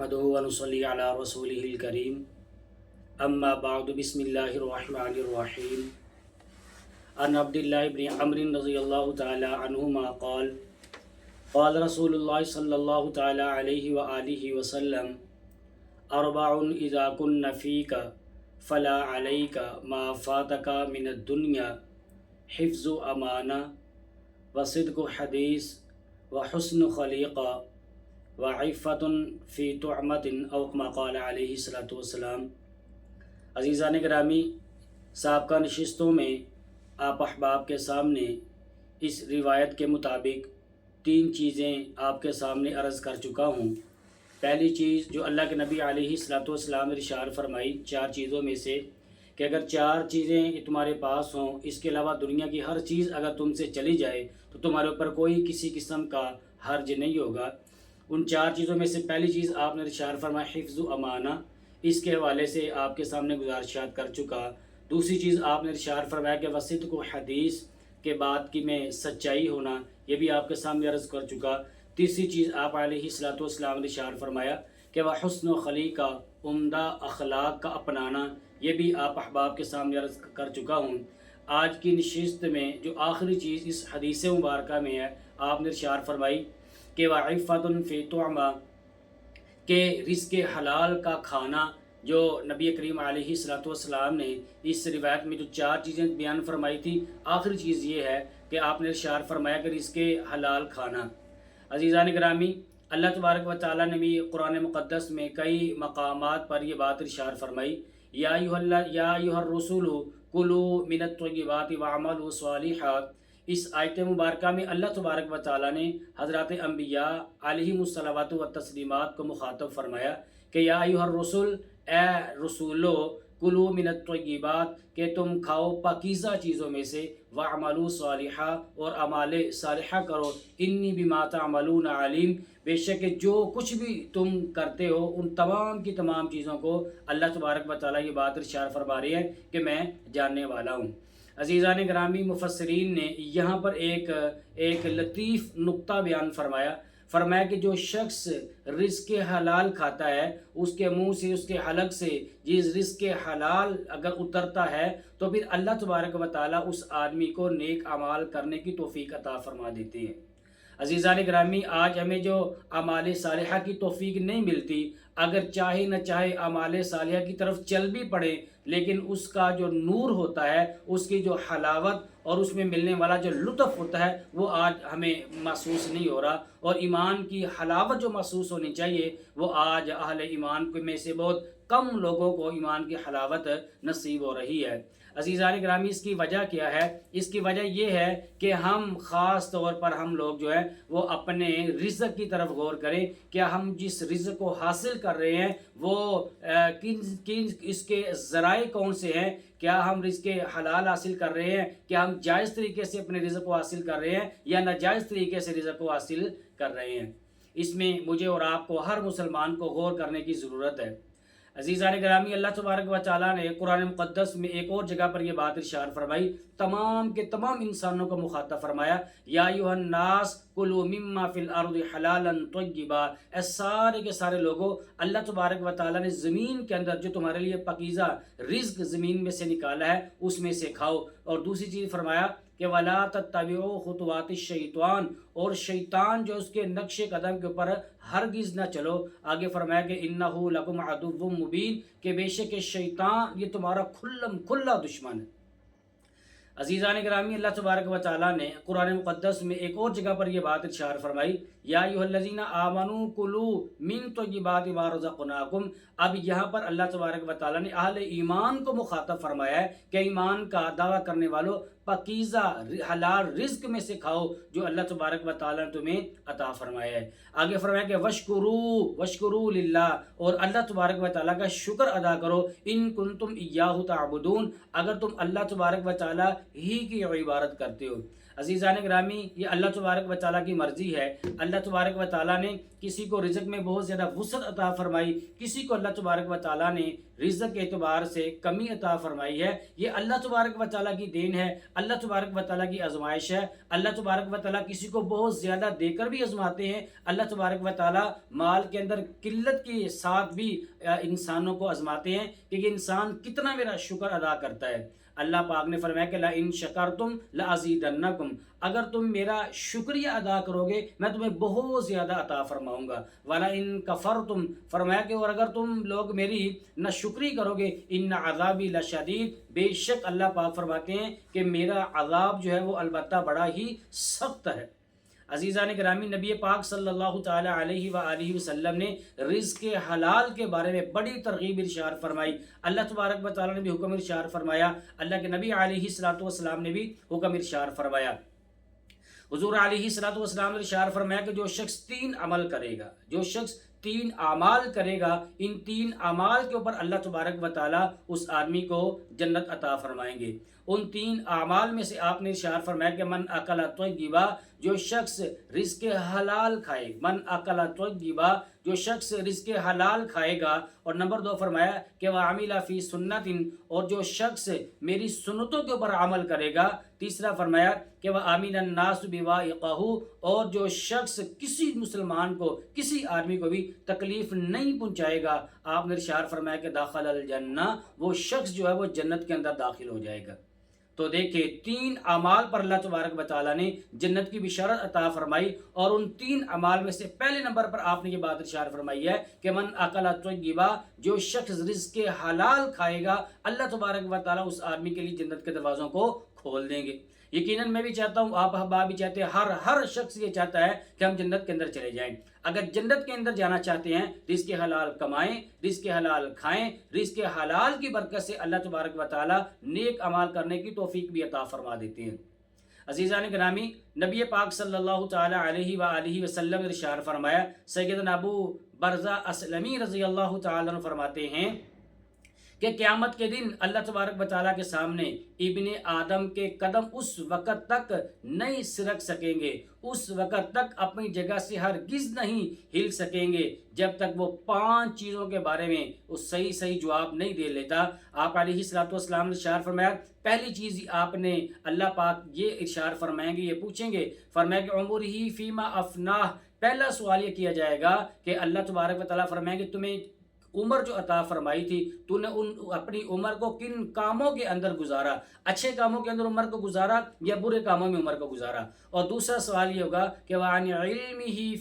نحمده ونصلي على رسوله الكريم اما بعد بسم الله الرحمن الرحيم عن عبد الله بن عمرو رضي الله تعالى عنهما قال قال رسول الله صلى الله تعالى عليه وآله وسلم أربع إذا كن فيك فلا عليك ما فاتك من الدنيا حفظ أمانة وصدق حديث وحسن خليقة وعفت فی طعمت او کما قال علیہ الصلوۃ والسلام۔ عزیزان گرامی، سابقہ نشستوں میں آپ احباب کے سامنے اس روایت کے مطابق 3 چیزیں آپ کے سامنے عرض کر چکا ہوں۔ پہلی چیز جو اللہ کے نبی علیہ الصلوۃ والسلام نے ارشاد فرمائی 4 چیزوں میں سے کہ اگر 4 چیزیں تمہارے پاس ہوں، اس کے علاوہ دنیا کی ہر چیز اگر تم سے چلی جائے تو تمہارے اوپر کوئی کسی قسم کا حرج نہیں ہوگا۔ ان 4 چیزوں میں سے پہلی چیز آپ نے ارشاد فرمایا حفظ و امانہ، اس کے حوالے سے آپ کے سامنے گزارشات کر چکا۔ دوسری چیز آپ نے ارشاد فرمایا کہ وصدق و حدیث کے بات کی میں سچائی ہونا، یہ بھی آپ کے سامنے عرض کر چکا۔ تیسری چیز آپ علیہ الصلوۃ والسلام نے ارشاد فرمایا کہ وہ حسن و خلیقہ، عمدہ اخلاق کا اپنانا، یہ بھی آپ احباب کے سامنے عرض کر چکا ہوں۔ آج کی نشست میں جو آخری چیز اس حدیث مبارکہ میں ہے، آپ نے ارشاد فرمائی کہ وعفت فی طعمہ، کہ رزق حلال کا کھانا، جو نبی کریم علیہ الصلوۃ والسلام نے اس روایت میں جو 4 چیزیں بیان فرمائی تھی، آخری چیز یہ ہے کہ آپ نے ارشاد فرمایا کہ رزق حلال کھانا۔ عزیزان گرامی، اللہ تبارک و تعالیٰ نے بھی قرآن مقدس میں کئی مقامات پر یہ بات ارشاد فرمائی، یا ایھا الرسول کلوا من الطیبات واعملوا صالحا۔ اس آیت مبارکہ میں اللہ تبارک و تعالیٰ نے حضرات انبیاء علیہم الصلوات و تسلیمات کو مخاطب فرمایا کہ یا ایھا الرسل، اے رسولو، کلوا من الطیبات، کہ تم کھاؤ پاکیزہ چیزوں میں سے، واعملوا صالحا، اور اعمال صالحہ کرو، انی بما تعملون علیم، بے شک جو کچھ بھی تم کرتے ہو ان تمام کی تمام چیزوں کو اللہ تبارک و تعالیٰ یہ بات ارشاد فرما رہی ہے کہ میں جاننے والا ہوں۔ عزیزان گرامی، مفسرین نے یہاں پر ایک لطیف نقطہ بیان فرمایا کہ جو شخص رزق حلال کھاتا ہے، اس کے منہ سے، اس کے حلق سے یہ رزق حلال اگر اترتا ہے تو پھر اللہ تبارک و تعالیٰ اس آدمی کو نیک اعمال کرنے کی توفیق عطا فرما دیتے ہیں۔ عزیزان گرامی، آج ہمیں جو اعمال صالحہ کی توفیق نہیں ملتی، اگر چاہے نہ چاہے اعمال صالحہ کی طرف چل بھی پڑے، لیکن اس کا جو نور ہوتا ہے، اس کی جو حلاوت اور اس میں ملنے والا جو لطف ہوتا ہے، وہ آج ہمیں محسوس نہیں ہو رہا، اور ایمان کی حلاوت جو محسوس ہونی چاہیے وہ آج اہل ایمان میں سے بہت کم لوگوں کو ایمان کی حلاوت نصیب ہو رہی ہے۔ عزیزان گرامی، اس کی وجہ کیا ہے؟ اس کی وجہ یہ ہے کہ ہم خاص طور پر ہم لوگ جو ہے وہ اپنے رزق کی طرف غور کریں، کیا ہم جس رزق کو حاصل کر رہے ہیں وہ اس کے ذرائع کون سے ہیں؟ کیا ہم رزق حلال حاصل کر رہے ہیں؟ کیا ہم جائز طریقے سے اپنے رزق کو حاصل کر رہے ہیں یا ناجائز طریقے سے رزق کو حاصل کر رہے ہیں؟ اس میں مجھے اور آپ کو، ہر مسلمان کو غور کرنے کی ضرورت ہے۔ عزیزان گرامی، اللہ تبارک و تعالیٰ نے قرآن مقدس میں ایک اور جگہ پر یہ بات ارشاد فرمائی، تمام کے تمام انسانوں کو مخاطب فرمایا، یا ایھا الناس کلوا مما فی الارض حلالا طیبا، اے سارے کے سارے لوگوں، اللہ تبارک و تعالیٰ نے زمین کے اندر جو تمہارے لیے پاکیزہ رزق زمین میں سے نکالا ہے اس میں سے کھاؤ۔ اور دوسری چیز فرمایا کہ وَلَا تَتَّبِعُوا خُطُوَاتِ الشَّيْطَانِ، اور شیطان جو اس کے نقش قدم کے اوپر ہرگز نہ چلو۔ آگے فرمایا کہ اِنَّهُ لَكُمْ عَدُوٌّ مُّبِينٌ، کہ بے شک شیطان یہ تمہارا کھلا دشمن ہے۔ عزیزان گرامی، اللہ تبارک و تعالیٰ نے قرآن مقدس میں ایک اور جگہ پر یہ بات ارشاد فرمائی، یا ایھا الذین آمنوا کلوا من طیبات ما رزقناکم۔ اب یہاں پر اللہ تبارک و تعالیٰ نے اہل ایمان کو مخاطب فرمایا ہے کہ ایمان کا دعویٰ کرنے والوں، پاکیزہ حلال رزق میں سے کھاؤ جو اللہ تبارک و تعالیٰ نے تمہیں عطا فرمایا ہے۔ آگے فرمایا کہ وشکروا للہ، اور اللہ تبارک و تعالیٰ کا شکر ادا کرو، ان کنتم ایاہ تعبدون، اگر تم اللہ تبارک و تعالیٰ ہی کی عبادت کرتے ہو۔ عزیزان گرامی، یہ اللہ تبارک و تعالیٰ کی مرضی ہے۔ اللہ تبارک و تعالیٰ نے کسی کو رزق میں بہت زیادہ وسعت عطا فرمائی، کسی کو اللہ تبارک و تعالیٰ نے رزق کے اعتبار سے کمی عطا فرمائی ہے، یہ اللہ تبارک و تعالیٰ کی دین ہے، اللہ تبارک و تعالیٰ کی آزمائش ہے۔ اللہ تبارک و تعالیٰ کسی کو بہت زیادہ دے کر بھی آزماتے ہیں، اللہ تبارک و تعالیٰ مال کے اندر قلت کے ساتھ بھی انسانوں کو آزماتے ہیں کہ یہ انسان کتنا میرا شکر ادا کرتا ہے۔ اللہ پاک نے فرمایا کہ لَإِن شَكَرْتُمْ لَأَزِيدَنَّكُمْ، اگر تم میرا شکریہ ادا کرو گے میں تمہیں بہت زیادہ عطا فرماؤں گا۔ وَلَئِن كَفَرْتُمْ، فرمایا کہ اور اگر تم لوگ میری ناشکری کرو گے إِنَّ عَذَابِي لَشَدِيد، بے شک اللہ پاک فرماتے ہیں کہ میرا عذاب جو ہے وہ البتہ بڑا ہی سخت ہے۔ عزیزان گرامی، نبی پاک صلی اللہ تعالی علیہ وآلہ وسلم نے رزق حلال کے بارے میں بڑی ترغیب ارشاد فرمائی۔ اللہ تبارک و تعالی نے بھی حکم ارشاد فرمایا، اللہ کے نبی علیہ الصلوۃ والسلام نے بھی حکم ارشاد فرمایا۔ حضور علیہ الصلوۃ والسلام نے ارشاد فرمایا کہ جو شخص 3 عمل کرے گا، جو شخص 3 اعمال کرے گا، ان 3 اعمال کے اوپر اللہ تبارک و تعالیٰ اس آدمی کو جنت عطا فرمائیں گے۔ ان 3 اعمال میں سے آپ نے ارشاد فرمایا کہ من اکل طیبا، جو شخص رزق حلال کھائے، من اکل طیبا، جو شخص رزق حلال کھائے گا، اور نمبر 2 فرمایا کہ وعمل فی سنت، اور جو شخص میری سنتوں کے اوپر عمل کرے گا، تیسرا فرمایا کہ وآمن الناس بوائقہ، اور جو شخص کسی مسلمان کو، کسی آدمی کو بھی تکلیف نہیں پہنچائے گا، آپ نے ارشاد فرمایا کہ داخل الجنہ، وہ شخص جو ہے وہ جنت کے اندر داخل ہو جائے گا۔ تو دیکھیں 3 اعمال پر اللہ تبارک و تعالیٰ نے جنت کی بشارت عطا فرمائی، اور ان 3 اعمال میں سے پہلے نمبر پر آپ نے یہ بات ارشاد فرمائی ہے کہ من اکل طیبا، جو شخص رزق حلال کھائے گا، اللہ تبارک و تعالیٰ اس آدمی کے لیے جنت کے دروازوں کو کھول دیں گے۔ یقیناً میں بھی چاہتا ہوں، آپ احباب بھی چاہتے ہیں، ہر شخص یہ چاہتا ہے کہ ہم جنت کے اندر چلے جائیں۔ اگر جنت کے اندر جانا چاہتے ہیں، رزق حلال کمائیں، رزق حلال کھائیں، رزق حلال کی برکت سے اللہ تبارک و تعالیٰ نیک اعمال کرنے کی توفیق بھی عطا فرما دیتے ہیں۔ عزیزان گرامی، نبی پاک صلی اللہ تعالی علیہ وآلہ وسلم نے ارشاد فرمایا، سیدنا ابو برزہ اسلمی رضی اللہ تعالیٰ عنہ فرماتے ہیں کہ قیامت کے دن اللہ تبارک و تعالیٰ کے سامنے ابن آدم کے قدم اس وقت تک نہیں سرک سکیں گے، اس وقت تک اپنی جگہ سے ہرگز نہیں ہل سکیں گے جب تک وہ 5 چیزوں کے بارے میں اس صحیح جواب نہیں دے لیتا۔ آپ علیہ الصلوۃ والسلام نے ارشاد فرمایا، پہلی چیز آپ نے اللہ پاک یہ ارشاد فرمائیں گے، یہ پوچھیں گے، فرمایا کہ عمرہ فیما افناہ، پہلا سوال یہ کیا جائے گا کہ اللہ تبارک و تعالیٰ فرمائیں گے تمہیں عمر جو عطا فرمائی تھی، تو نے اپنی عمر کو کن کاموں کے اندر گزارا، اچھے کاموں کے اندر عمر کو گزارا یا برے کاموں میں عمر کو گزارا۔ اور دوسرا سوال یہ ہوگا کہ وعن علمہ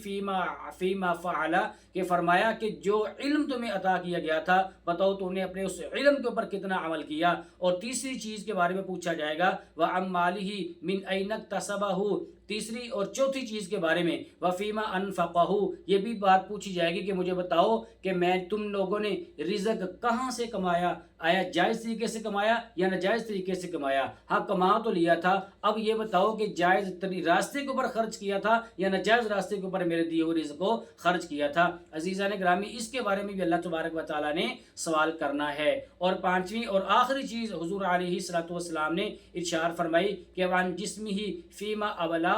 فیما فعل، کہ فرمایا کہ جو علم تمہیں عطا کیا گیا تھا، بتاؤ تم نے اپنے اس علم کے اوپر کتنا عمل کیا۔ اور تیسری چیز کے بارے میں پوچھا جائے گا وعن مالہ من این اکتسبہ، تیسری اور چوتھی چیز کے بارے میں وفیما انفقہ، یہ بھی بات پوچھی جائے گی کہ مجھے بتاؤ کہ تم لوگوں نے رزق کہاں سے کمایا، آیا جائز طریقے سے کمایا یا ناجائز طریقے سے کمایا؟ ہاں کما تو لیا تھا، اب یہ بتاؤ کہ جائز راستے کے اوپر خرچ کیا تھا یا ناجائز راستے کے اوپر میرے دیے ہوئے رزق کو خرچ کیا تھا۔ عزیزان گرامی، اس کے بارے میں بھی اللہ تبارک و تعالیٰ نے سوال کرنا ہے۔ اور 5ویں اور آخری چیز حضور علیہ الصلوۃ والسلام نے ارشاد فرمائی کہ وعن جسمہ فیما ابلاہ،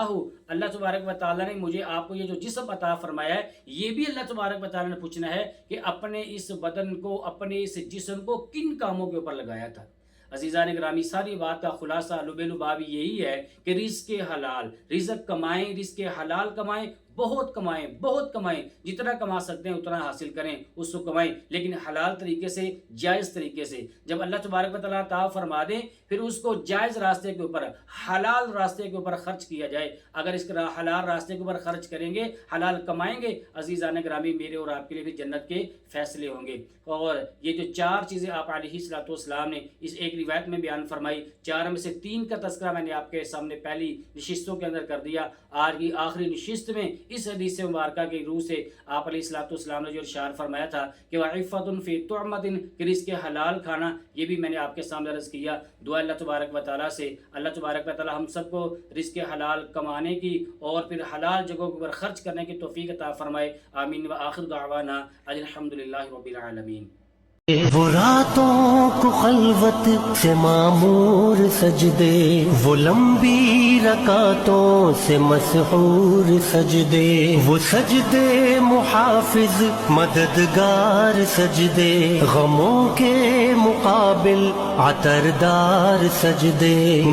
اللہ تبارک و تعالیٰ نے مجھے آپ کو یہ جو جسم عطا فرمایا ہے، یہ بھی اللہ تبارک و تعالیٰ نے پوچھنا ہے کہ اپنے اس بدن کو، اپنے اس جسم کو کن کاموں کے اوپر لگایا تھا۔ عزیزان گرامی، ساری بات کا خلاصہ لب لباب یہی ہے کہ رزق حلال، رزق کمائیں، رزق حلال کمائیں، بہت کمائیں، بہت کمائیں، جتنا کما سکتے ہیں اتنا حاصل کریں، اس کو کمائیں، لیکن حلال طریقے سے، جائز طریقے سے۔ جب اللہ تبارک و تعالیٰ عطا فرما دے، پھر اس کو جائز راستے کے اوپر، حلال راستے کے اوپر خرچ کیا جائے۔ اگر اس کا حلال راستے کے اوپر خرچ کریں گے، حلال کمائیں گے، عزیزان گرامی، میرے اور آپ کے لیے بھی جنت کے فیصلے ہوں گے۔ اور یہ جو 4 چیزیں آپ علیہ الصلوۃ والسلام نے اس ایک روایت میں بیان فرمائی، 4 میں سے 3 کا تذکرہ میں نے آپ کے سامنے پہلی نشستوں کے اندر کر دیا۔ آج کی آخری نشست میں اس حدیث مبارکہ کی روح سے آپ علیہ الصلوۃ والسلام نے جو ارشاد فرمایا تھا کہ وعفۃ فی طعمۃ، کہ رزق حلال کھانا، یہ بھی میں نے آپ کے سامنے عرض کیا۔ دعا اللہ تبارک و تعالیٰ سے، اللہ تبارک و تعالیٰ ہم سب کو رزق حلال کمانے کی اور پھر حلال جگہوں پر خرچ کرنے کی توفیق عطا فرمائے۔ آمین۔ وآخر دعوانا الحمدللہ رب العالمین۔ وہ راتوں کو خلوت سے معمور سجدے، وہ لمبی رکعتوں سے مسحور سجدے، وہ سجدے محافظ مددگار سجدے، غموں کے مقابل عطردار سجدے۔